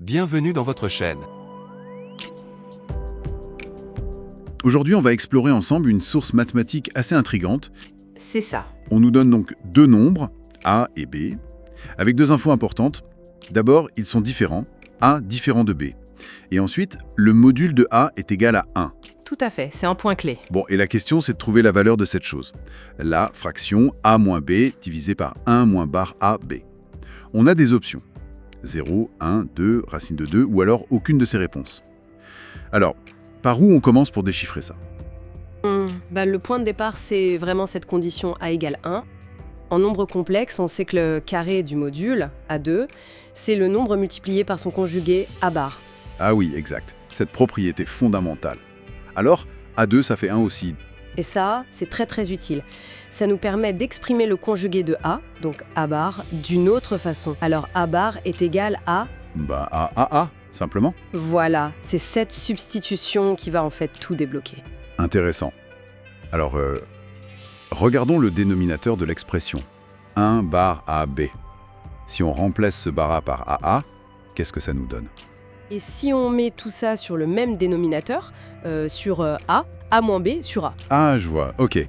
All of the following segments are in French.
Bienvenue dans votre chaîne. Aujourd'hui, on va explorer ensemble une source mathématique assez intrigante. C'est ça. On nous donne donc deux nombres, A et B, avec deux infos importantes. D'abord, ils sont différents, A différent de B. Et ensuite, le module de A est égal à 1. Tout à fait, c'est un point clé. Bon, et la question, c'est de trouver la valeur de cette chose. La fraction A moins B divisé par 1 moins barre AB. On a des options. 0, 1, 2, racine de 2, ou alors aucune de ces réponses. Alors, par où on commence pour déchiffrer ça? Le point de départ, c'est vraiment cette condition A égale 1. En nombre complexe, on sait que le carré du module, A2, c'est le nombre multiplié par son conjugué A bar. Ah oui, exact. Cette propriété fondamentale. Alors, A2, ça fait 1 aussi. Et ça, c'est très très utile. Ça nous permet d'exprimer le conjugué de A, donc A bar, d'une autre façon. Alors A bar est égal à... A, simplement. Voilà, c'est cette substitution qui va en fait tout débloquer. Intéressant. Alors, regardons le dénominateur de l'expression. 1 bar AB. Si on remplace ce bar A par AA, qu'est-ce que ça nous donne? Et si on met tout ça sur le même dénominateur, sur A moins B sur A. Ah, je vois, ok.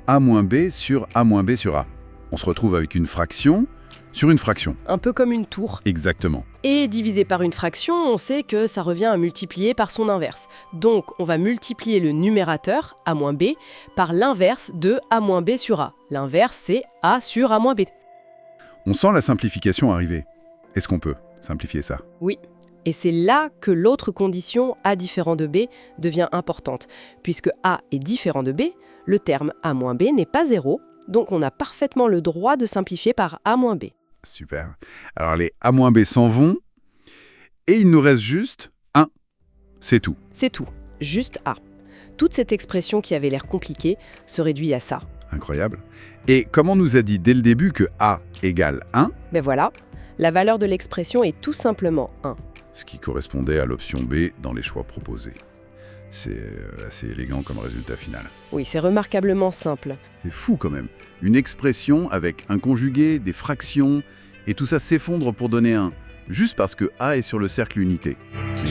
A moins B sur A moins B sur A. On se retrouve avec une fraction sur une fraction. Un peu comme une tour. Exactement. Et divisé par une fraction, on sait que ça revient à multiplier par son inverse. Donc, on va multiplier le numérateur, A moins B, par l'inverse de A moins B sur A. L'inverse, c'est A sur A moins B. On sent la simplification arriver. Est-ce qu'on peut simplifier ça? Oui. Et c'est là que l'autre condition A différent de B devient importante. Puisque A est différent de B, le terme A moins B n'est pas 0, donc on a parfaitement le droit de simplifier par A moins B. Super. Alors les A moins B s'en vont, et il nous reste juste 1. C'est tout. C'est tout, juste A. Toute cette expression qui avait l'air compliquée se réduit à ça. Incroyable. Et comme on nous a dit dès le début que A égale 1, Ben voilà, la valeur de l'expression est tout simplement 1. ce qui correspondait à l'option B dans les choix proposés. C'est assez élégant comme résultat final. Oui, c'est remarquablement simple. C'est fou quand même. Une expression avec un conjugué, des fractions, et tout ça s'effondre pour donner 1, juste parce que A est sur le cercle unité. Mais